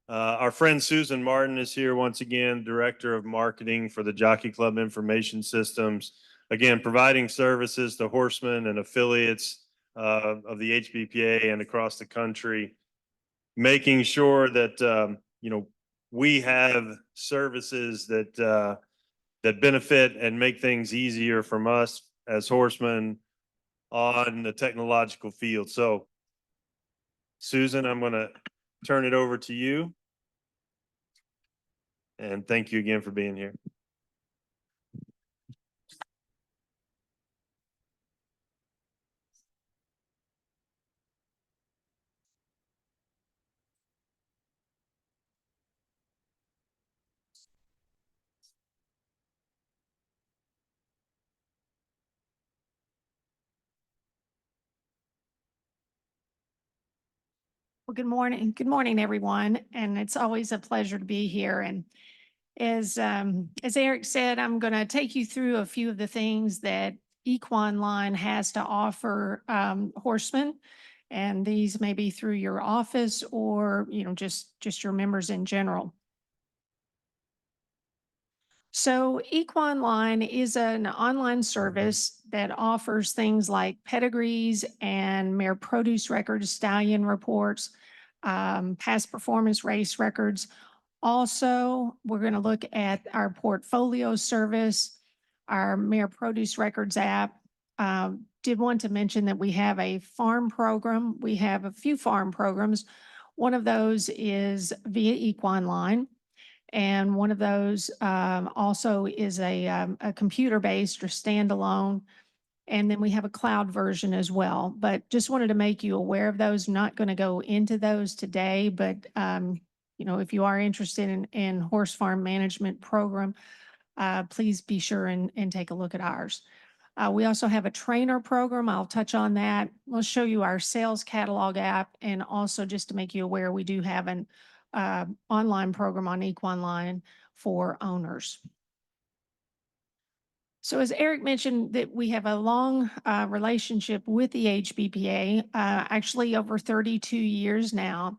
Our friend Susan Martin is here once again, Director of Marketing for the Jockey Club Information Systems. Again, providing services to horsemen and affiliates of the HBPA and across the country, making sure that we have services that benefit and make things easier from us as horsemen on the technological field. So, Susan, I'm going to turn it over to you. And thank you again for being here. Well, good morning. Good morning, everyone. And it's always a pleasure to be here. And as Eric said, I'm going to take you through a few of the things that Equine Line has to offer horsemen. And these may be through your office or, just your members in general. So Equine Line is an online service that offers things like pedigrees and mare produce records, stallion reports, past performance race records. Also, we're going to look at our portfolio service, our mare produce records app. Did want to mention that we have a farm program. We have a few farm programs. One of those is via Equine Line. And one of those also is a computer-based or standalone. And then we have a cloud version as well. But just wanted to make you aware of those. Not going to go into those today, but if you are interested in horse farm management program, please be sure and take a look at ours. We also have a trainer program. I'll touch on that. We'll show you our sales catalog app, and also just to make you aware, we do have an online program on Equine Line for owners. So as Eric mentioned, that we have a long relationship with the HBPA, actually over 32 years now.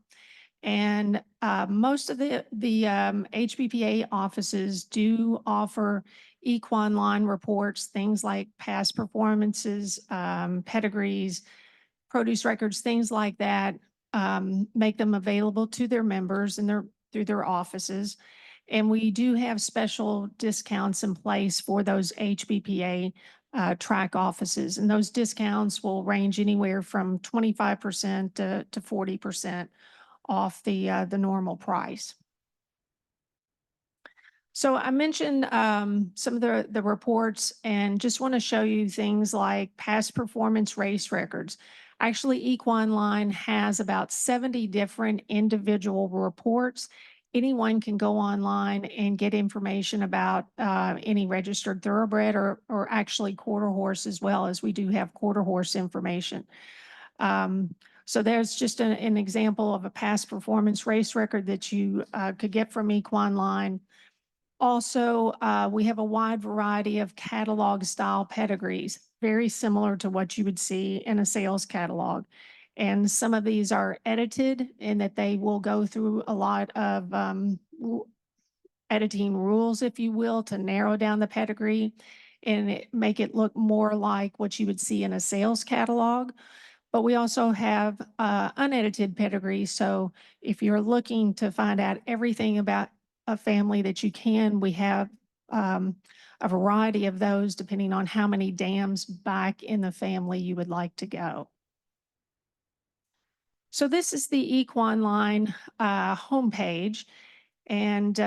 And most of the HBPA offices do offer Equine Line reports, things like past performances, pedigrees, produce records, things like that, make them available to their members and through their offices. And we do have special discounts in place for those HBPA track offices. And those discounts will range anywhere from 25% to 40% off the normal price. So I mentioned some of the reports, and just want to show you things like past performance race records. Actually, Equine Line has about 70 different individual reports. Anyone can go online and get information about any registered thoroughbred or actually quarter horse, as well as we do have quarter horse information. So there's just an example of a past performance race record that you could get from Equine Line. Also, we have a wide variety of catalog style pedigrees, very similar to what you would see in a sales catalog. And some of these are edited in that they will go through a lot of editing rules, if you will, to narrow down the pedigree and make it look more like what you would see in a sales catalog. But we also have unedited pedigree. So if you're looking to find out everything about a family that you can, we have a variety of those depending on how many dams back in the family you would like to go. So this is the Equine Line homepage, and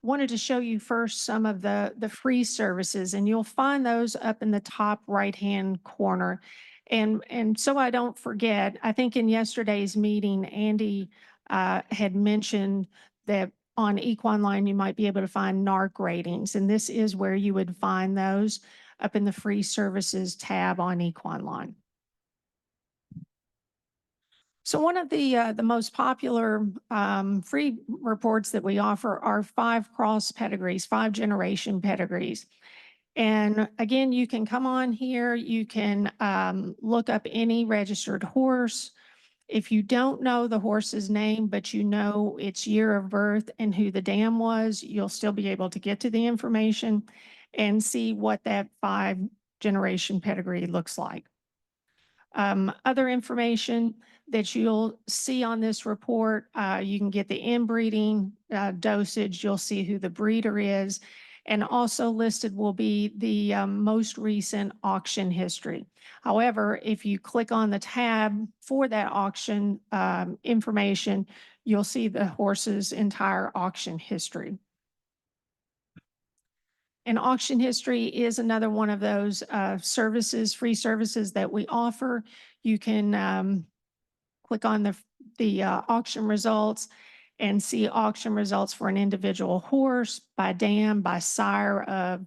wanted to show you first some of the free services, and you'll find those up in the top right-hand corner. And so I don't forget, I think in yesterday's meeting, Andy had mentioned that on Equine Line, you might be able to find NARC ratings, and this is where you would find those up in the free services tab on Equine Line. So one of the most popular free reports that we offer are 5 cross pedigrees, 5 generation pedigrees. And again, you can come on here, you can look up any registered horse, If you don't know the horse's name, but you know its year of birth and who the dam was, you'll still be able to get to the information and see what that 5-generation pedigree looks like. Other information that you'll see on this report, you can get the inbreeding dosage, you'll see who the breeder is, and also listed will be the most recent auction history. However, if you click on the tab for that auction information, you'll see the horse's entire auction history. And auction history is another one of those services, free services that we offer. You can click on the auction results and see auction results for an individual horse by dam, by sire of,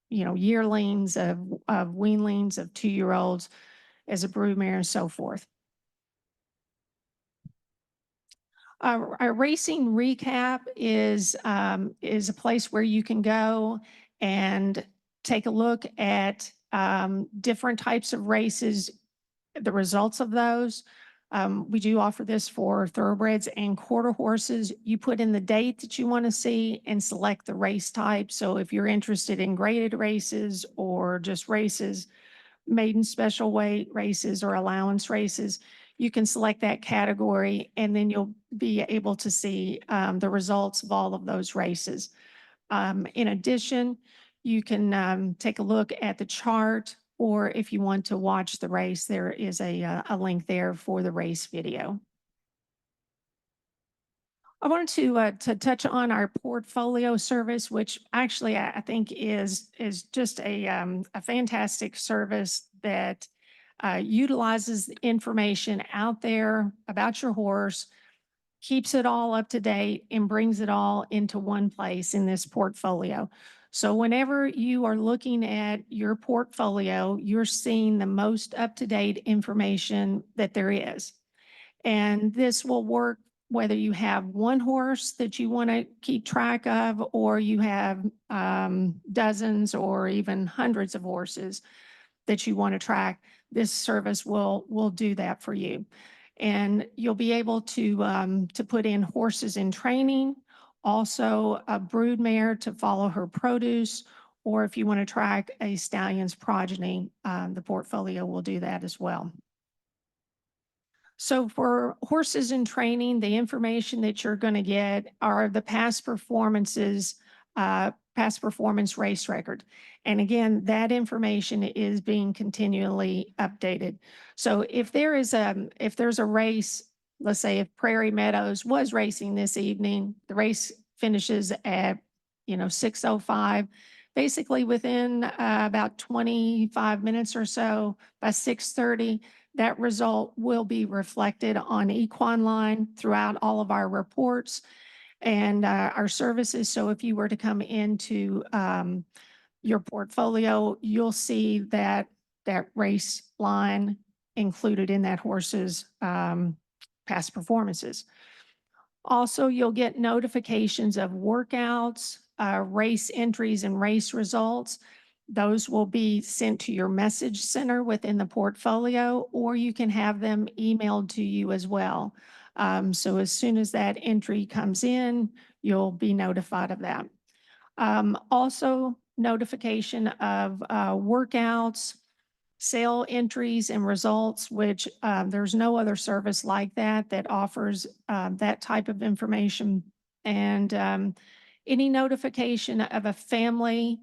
yearlings, of weanlings, of 2-year-olds, as a broodmare, and so forth. Our racing recap is a place where you can go and take a look at different types of races, the results of those. We do offer this for thoroughbreds and quarter horses. You put in the date that you want to see and select the race type. So if you're interested in graded races or just races, maiden special weight races or allowance races, you can select that category and then you'll be able to see the results of all of those races. In addition, you can take a look at the chart, or if you want to watch the race, there is a link there for the race video. I wanted to touch on our portfolio service, which actually I think is just a fantastic service that utilizes information out there about your horse, keeps it all up to date, and brings it all into one place in this portfolio. So whenever you are looking at your portfolio, you're seeing the most up-to-date information that there is. And this will work whether you have one horse that you want to keep track of, or you have dozens or even hundreds of horses that you want to track. This service will do that for you. And you'll be able to put in horses in training, also a broodmare to follow her produce, or if you want to track a stallion's progeny, the portfolio will do that as well. So for horses in training, the information that you're going to get are the past performances, past performance race record. And again, that information is being continually updated. So if there's a race, let's say if Prairie Meadows was racing this evening, the race finishes at 6:05. Basically within about 25 minutes or so, by 6:30, that result will be reflected on Equine Line throughout all of our reports and our services. So if you were to come into your portfolio, you'll see that race line included in that horse's past performances. Also, you'll get notifications of workouts, race entries, and race results. Those will be sent to your message center within the portfolio, or you can have them emailed to you as well. So as soon as that entry comes in, you'll be notified of that. Also, notification of workouts, sale entries, and results, which there's no other service like that offers that type of information. And any notification of a family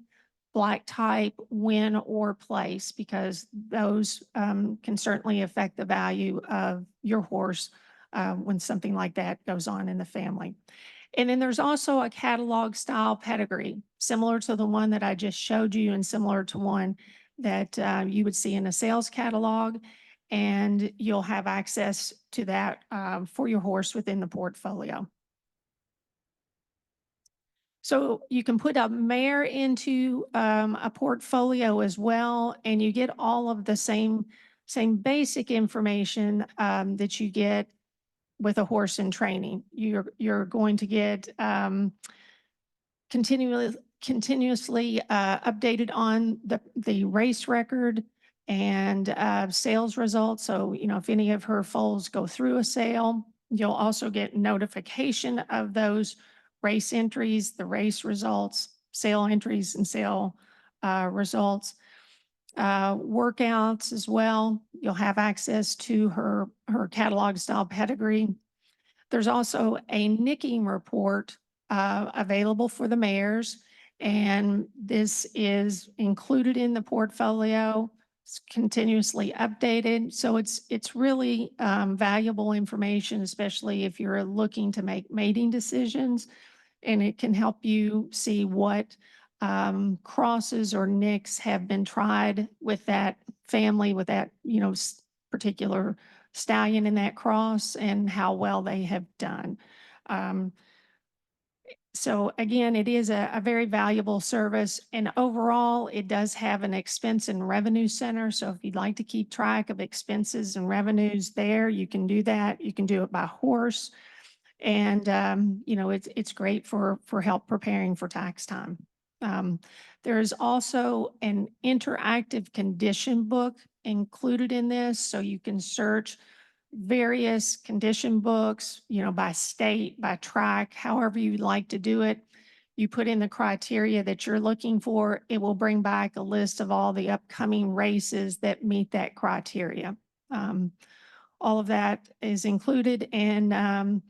black type win or place, because those can certainly affect the value of your horse when something like that goes on in the family. And then there's also a catalog style pedigree, similar to the one that I just showed you and similar to one that you would see in a sales catalog. And you'll have access to that for your horse within the portfolio. So you can put a mare into a portfolio as well, and you get all of the same basic information that you get with a horse in training. You're going to get continuously updated on the race record and sales results. So, if any of her foals go through a sale, you'll also get notification of those race entries, the race results, sale entries, and sale results. Workouts as well. You'll have access to her catalog style pedigree. There's also a nicking report available for the mares, and this is included in the portfolio. It's continuously updated, so it's really valuable information, especially if you're looking to make mating decisions, and it can help you see what crosses or nicks have been tried with that family, with that particular stallion in that cross, and how well they have done. Um, so again, it is a very valuable service, and overall, it does have an expense and revenue center. So if you'd like to keep track of expenses and revenues there, you can do that. You can do it by horse, and it's great for help preparing for tax time. There is also an interactive condition book included in this, so you can search various condition books, by state, by track, however you'd like to do it. You put in the criteria that you're looking for, it will bring back a list of all the upcoming races that meet that criteria. All of that is included, and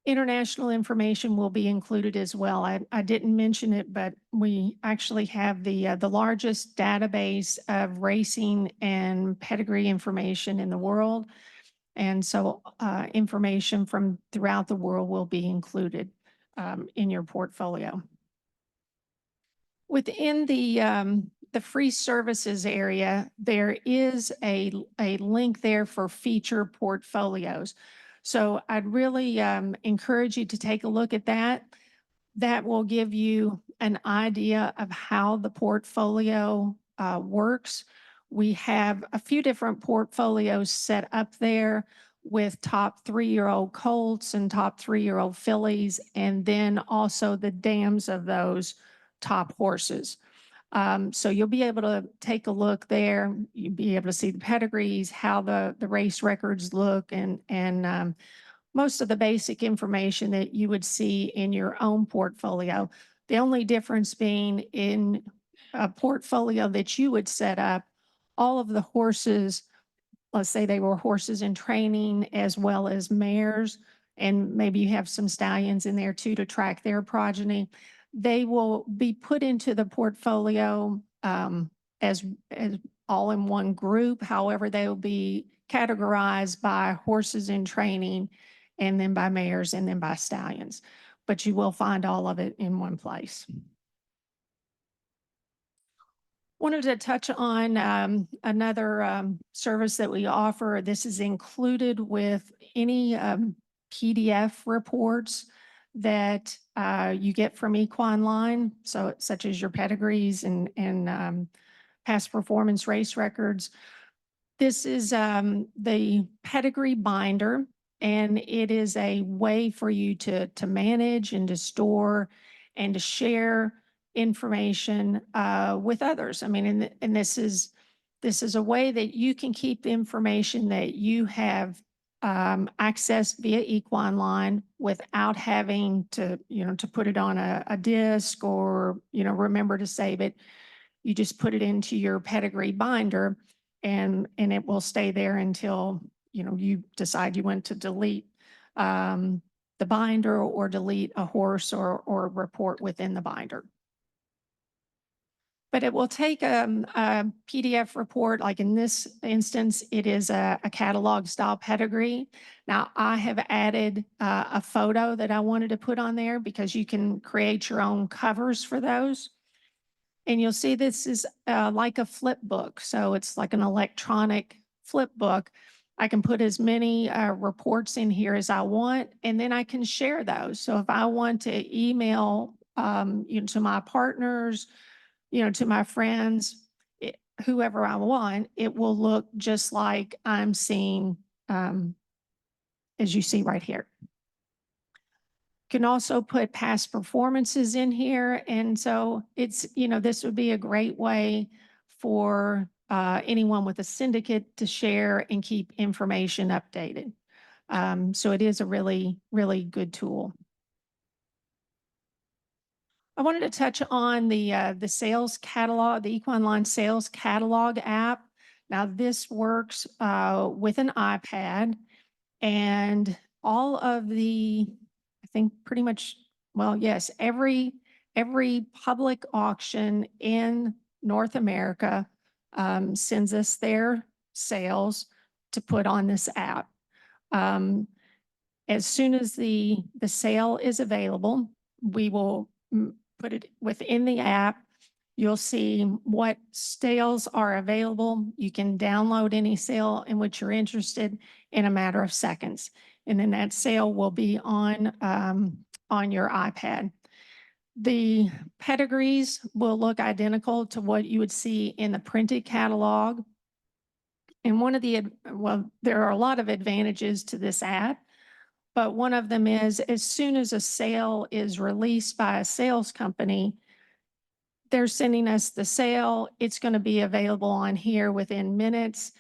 international information will be included as well. I didn't mention it, but we actually have the largest database of racing and pedigree information in the world. And so information from throughout the world will be included in your portfolio. Within the free services area, there is a link there for feature portfolios. So I'd really encourage you to take a look at that. That will give you an idea of how the portfolio works. We have a few different portfolios set up there with top 3-year-old colts and top 3-year-old fillies, and then also the dams of those top horses. So you'll be able to take a look there. You'll be able to see the pedigrees, how the race records look, and most of the basic information that you would see in your own portfolio. The only difference being in a portfolio that you would set up, all of the horses, let's say they were horses in training as well as mares, and maybe you have some stallions in there too to track their progeny. They will be put into the portfolio as all in one group. However, they will be categorized by horses in training, and then by mares, and then by stallions. But you will find all of it in one place. Wanted to touch on another service that we offer. This is included with any PDF reports that you get from Equine, so such as your pedigrees and past performance race records. This is the pedigree binder, and it is a way for you to manage and to store and to share information with others. I mean, and this is a way that you can keep information that you have accessed via Equine without having to put it on a disc or remember to save it. You just put it into your pedigree binder, and it will stay there until you decide you want to delete the binder or delete a horse or report within the binder. But it will take a PDF report, like in this instance, it is a catalog style pedigree. Now, I have added a photo that I wanted to put on there because you can create your own covers for those. And you'll see this is like a flip book. So it's like an electronic flip book. I can put as many reports in here as I want, and then I can share those. So if I want to email to my partners, to my friends, whoever I want, it will look just like I'm seeing, as you see right here. Can also put past performances in here. And so it's, this would be a great way for anyone with a syndicate to share and keep information updated. So it is a really, really good tool. I wanted to touch on the sales catalog, the Equine Line Sales Catalog app. Now, this works with an iPad, and all of I think pretty much, well, yes, every public auction in North America sends us their sales to put on this app. As soon as the sale is available, we will put it within the app. You'll see what sales are available. You can download any sale in which you're interested in a matter of seconds. And then that sale will be on your iPad. The pedigrees will look identical to what you would see in the printed catalog. And well, there are a lot of advantages to this app, but one of them is as soon as a sale is released by a sales company, they're sending us the sale. It's going to be available on here within minutes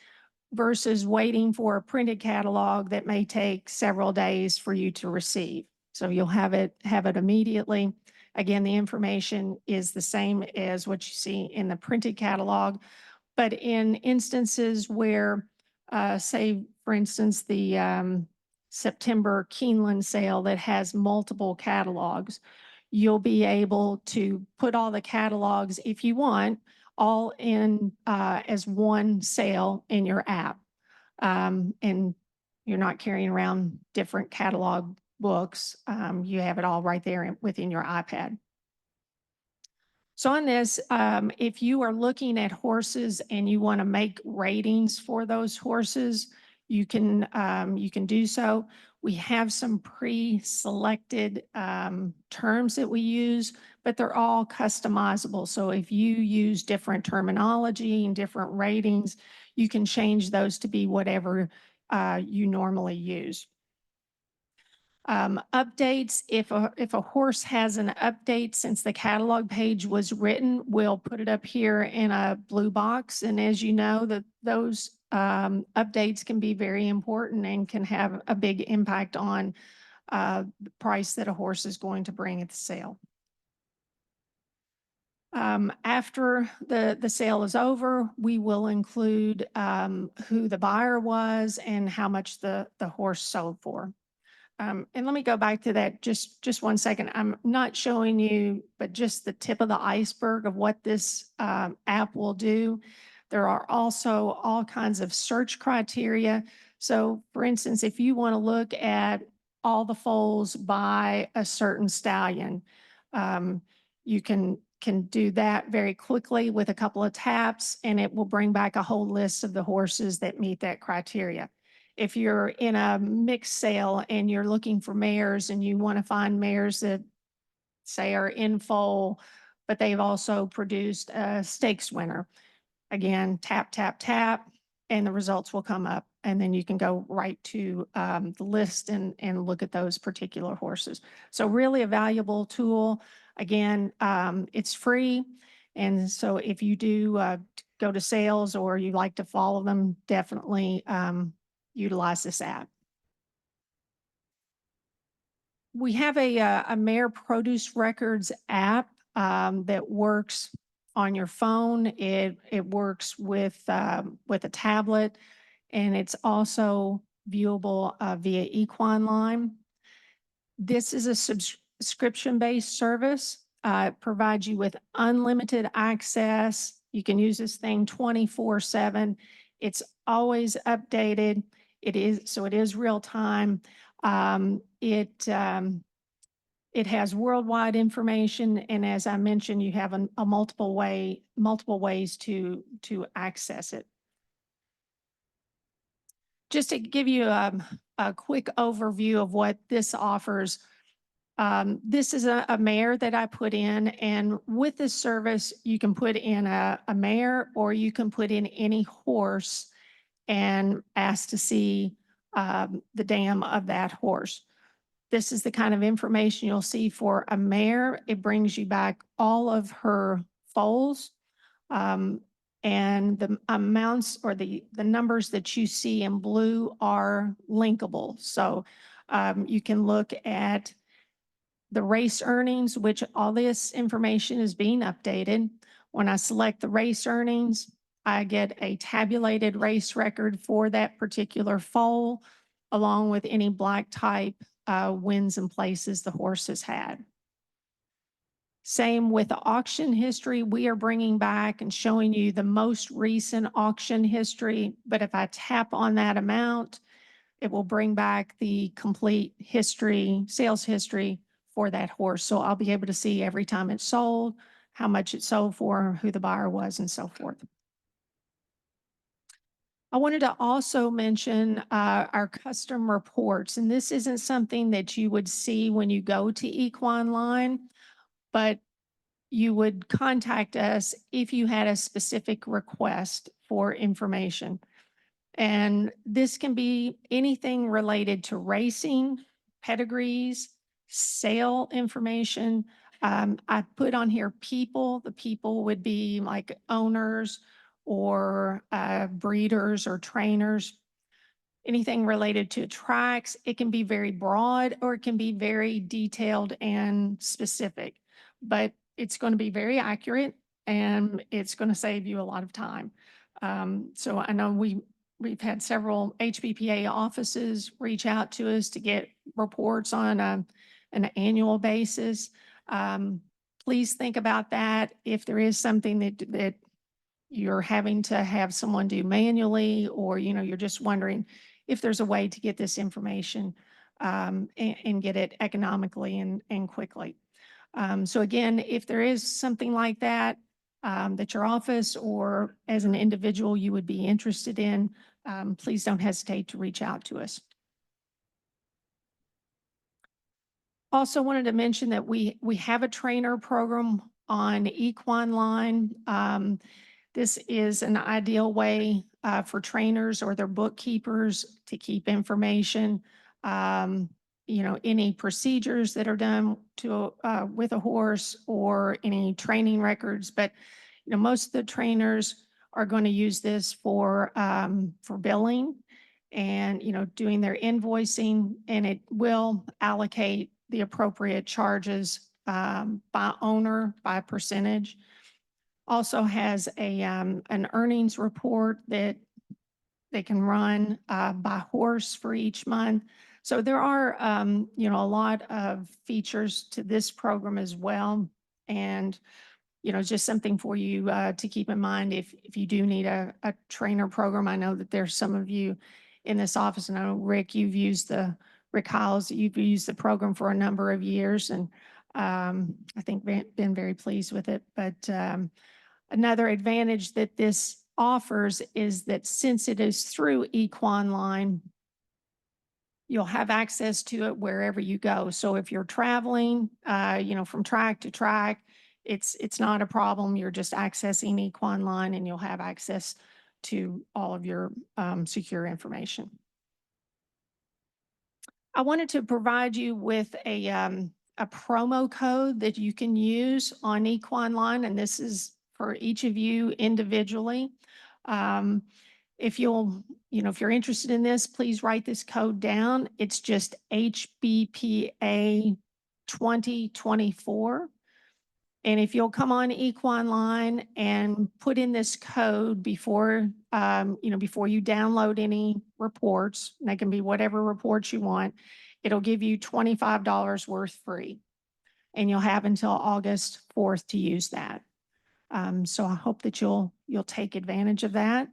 versus waiting for a printed catalog that may take several days for you to receive. So you'll have it immediately. Again, the information is the same as what you see in the printed catalog, but in instances where, say, for instance, the September Keeneland sale that has multiple catalogs, you'll be able to put all the catalogs, if you want, all in as one sale in your app. And you're not carrying around different catalog books. You have it all right there within your iPad. So on this, if you are looking at horses and you want to make ratings for those horses, you can do so. We have some pre-selected terms that we use, but they're all customizable. So if you use different terminology and different ratings, you can change those to be whatever you normally use. Updates, if a horse has an update since the catalog page was written, we'll put it up here in a blue box. And as you know, those updates can be very important and can have a big impact on the price that a horse is going to bring at the sale. After the sale is over, we will include who the buyer was and how much the horse sold for. And let me go back to that just 1 second. I'm not showing you, but just the tip of the iceberg of what this app will do. There are also all kinds of search criteria. So for instance, if you want to look at all the foals by a certain stallion, you can do that very quickly with a couple of taps, and it will bring back a whole list of the horses that meet that criteria. If you're in a mixed sale and you're looking for mares and you want to find mares that say are in foal, but they've also produced a stakes winner, again, tap, tap, tap, and the results will come up. And then you can go right to the list and look at those particular horses. So really a valuable tool. Again, it's free. And so if you do go to sales or you like to follow them, definitely utilize this app. We have a mare produce records app that works on your phone. It works with a tablet, and it's also viewable via Equine Line. This is a subscription-based service. It provides you with unlimited access. You can use this thing 24/7. It's always updated. It is real time. It has worldwide information, and as I mentioned, you have a multiple ways to access it. Just to give you a quick overview of what this offers, this is a mare that I put in, and with this service, you can put in a mare or you can put in any horse and ask to see the dam of that horse. This is the kind of information you'll see for a mare. It brings you back all of her foals. And the amounts or the numbers that you see in blue are linkable. So you can look at the race earnings, which all this information is being updated. When I select the race earnings, I get a tabulated race record for that particular foal, along with any black type wins and places the horse has had. Same with the auction history. We are bringing back and showing you the most recent auction history. But if I tap on that amount, it will bring back the complete history, sales history for that horse. So I'll be able to see every time it sold, how much it sold for, who the buyer was, and so forth. I wanted to also mention our custom reports. And this isn't something that you would see when you go to Equine, but you would contact us if you had a specific request for information. And this can be anything related to racing, pedigrees, sale information. I put on here people. The people would be like owners or breeders or trainers. Anything related to tracks, it can be very broad or it can be very detailed and specific, but it's going to be very accurate and it's going to save you a lot of time. So I know we've had several HBPA offices reach out to us to get reports on an annual basis. Please think about that. If there is something that you're having to have someone do manually, or you're just wondering if there's a way to get this information and get it economically and quickly. So again, if there is something like that that your office or as an individual you would be interested in, please don't hesitate to reach out to us. Also wanted to mention that we have a trainer program on Equine. This is an ideal way for trainers or their bookkeepers to keep information. Any procedures that are done to with a horse or any training records. But most of the trainers are going to use this for billing and doing their invoicing, and it will allocate the appropriate charges by owner, by percentage. Also has an earnings report that they can run by horse for each month. So there are a lot of features to this program as well, and just something for you to keep in mind if you do need a trainer program. I know that there's some of you in this office. And I know Rick, Rick Hiles, you've used the program for a number of years, and I think been very pleased with it. But another advantage that this offers is that since it is through Equine, you'll have access to it wherever you go. So if you're traveling, from track to track, it's not a problem. You're just accessing Equine and you'll have access to all of your secure information. I wanted to provide you with a promo code that you can use on Equine, and this is for each of you individually. If if you're interested in this, please write this code down. It's just HBPA 2024. And if you'll come on Equine and put in this code before, before you download any reports, and they can be whatever reports you want, it'll give you $25 worth free. And you'll have until August 4th to use that. So I hope that you'll take advantage of that.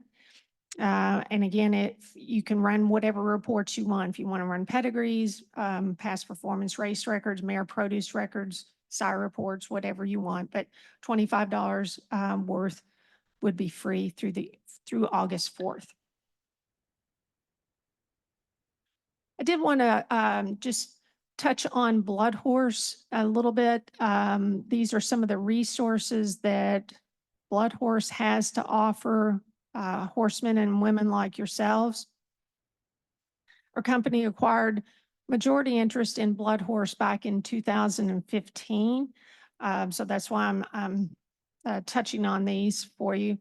And again, you can run whatever reports you want. If you want to run pedigrees, past performance race records, mare produce records, sire reports, whatever you want, but $25 worth would be free through August 4th. I did want to just touch on Blood Horse a little bit. These are some of the resources that Blood Horse has to offer horsemen and women like yourselves. Our company acquired majority interest in Blood Horse back in 2015. So that's why I'm touching on these for you.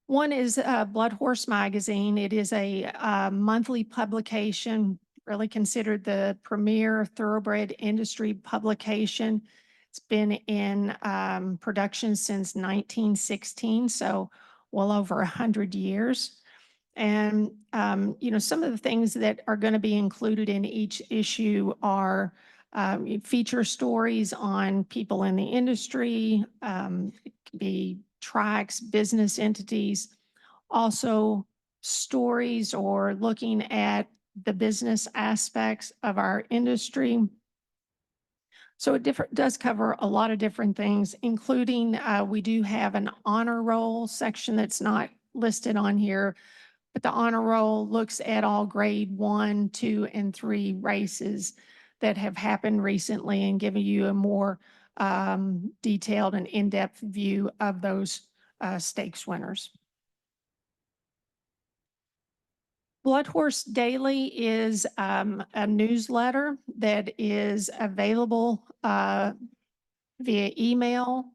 One is Blood Horse Magazine. It is a monthly publication, really considered the premier thoroughbred industry publication. It's been in production since 1916, so well over 100 years. And, some of the things that are going to be included in each issue are feature stories on people in the industry, it could be tracks, business entities, also stories or looking at the business aspects of our industry. So it does cover a lot of different things, including we do have an honor roll section that's not listed on here, but the honor roll looks at all grade 1, 2, and 3 races that have happened recently and giving you a more detailed and in-depth view of those stakes winners. Blood Horse Daily is a newsletter that is available via email.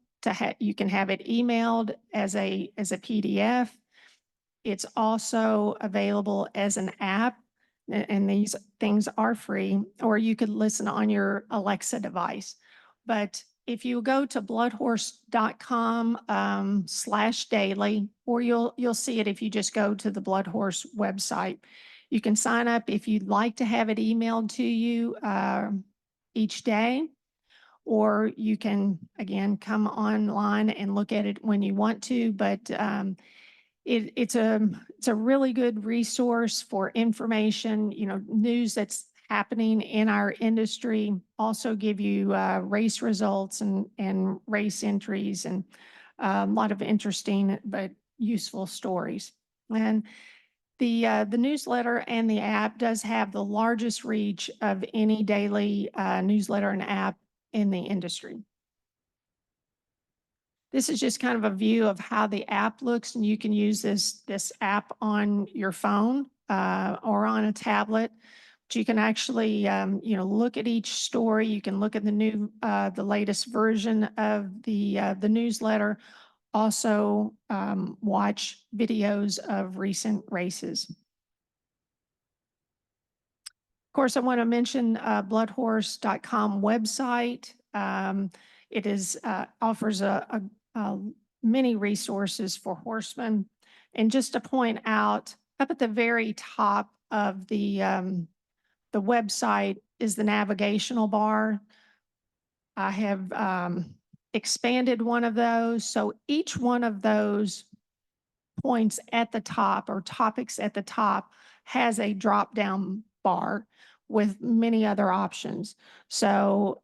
You can have it emailed as a PDF. It's also available as an app, and these things are free, or you could listen on your Alexa device. But if you go to bloodhorse.com /daily, or you'll see it if you just go to the Blood Horse website. You can sign up if you'd like to have it emailed to you each day, or you can, again, come online and look at it when you want to. But it's a really good resource for information, news that's happening in our industry. Also give you race results and race entries and a lot of interesting but useful stories. And the newsletter and the app does have the largest reach of any daily newsletter and app in the industry. This is just kind of a view of how the app looks, and you can use this app on your phone or on a tablet. But you can actually, look at each story. You can look at the latest version of the newsletter. Also, watch videos of recent races. Of course, I want to mention bloodhorse.com website. It offers many resources for horsemen. And just to point out, up at the very top of the website is the navigational bar. I have expanded one of those. So each one of those points at the top or topics at the top has a drop-down bar with many other options. So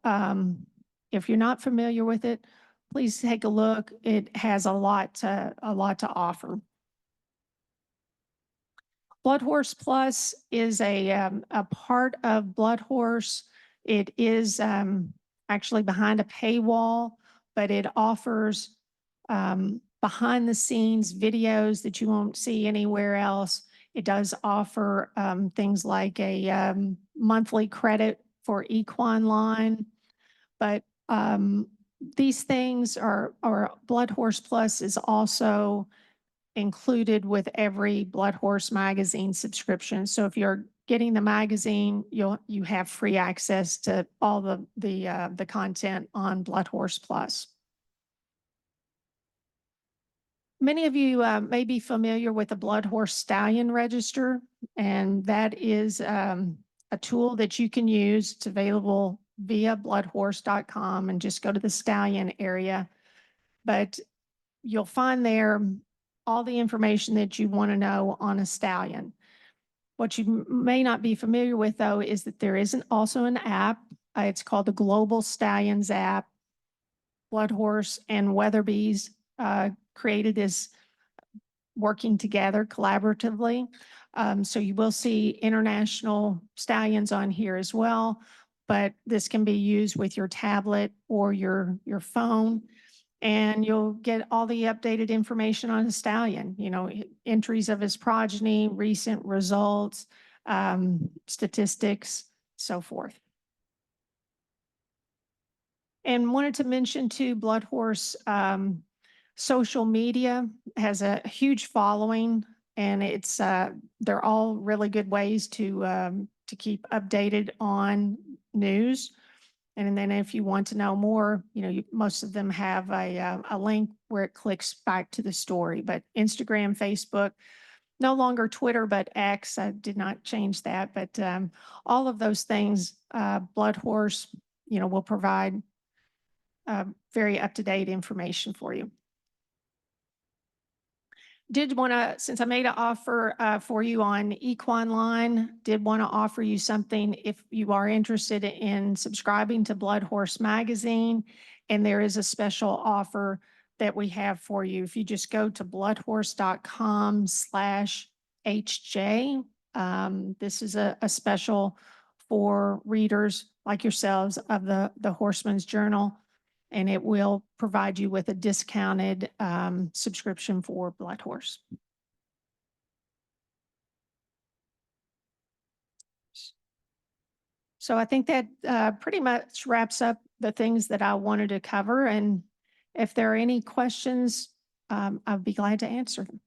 if you're not familiar with it, please take a look. It has a lot to offer. Blood Horse Plus is a part of Blood Horse. It is actually behind a paywall, but it offers behind the scenes videos that you won't see anywhere else. It does offer things like a monthly credit for Equine Line, but these things are Blood Horse Plus is also included with every Blood Horse magazine subscription. So if you're getting the magazine, you have free access to all the content on Blood Horse Plus. Many of you may be familiar with the Blood Horse Stallion Register, and that is a tool that you can use. It's available via bloodhorse.com, and just go to the stallion area. But you'll find there all the information that you want to know on a stallion. What you may not be familiar with, though, is that there is also an app. It's called the Global Stallions app. Blood Horse and Weatherby's created this working together collaboratively. So you will see international stallions on here as well, but this can be used with your tablet or your phone, and you'll get all the updated information on the stallion, entries of his progeny, recent results, statistics, so forth. And wanted to mention too, Blood Horse Social media has a huge following, and they're all really good ways to keep updated on news. And then if you want to know more, most of them have a link where it clicks back to the story. But Instagram, Facebook, no longer Twitter, but X. I did not change that. But all of those things, Blood Horse, will provide very up-to-date information for you. Did want to, since I made an offer for you on Equine Line, did want to offer you something if you are interested in subscribing to Blood Horse Magazine. And there is a special offer that we have for you. If you just go to bloodhorse.com/HJ, this is a special for readers like yourselves of the Horseman's Journal, and it will provide you with a discounted subscription for Blood Horse. So I think that pretty much wraps up the things that I wanted to cover. And if there are any questions, I'd be glad to answer them.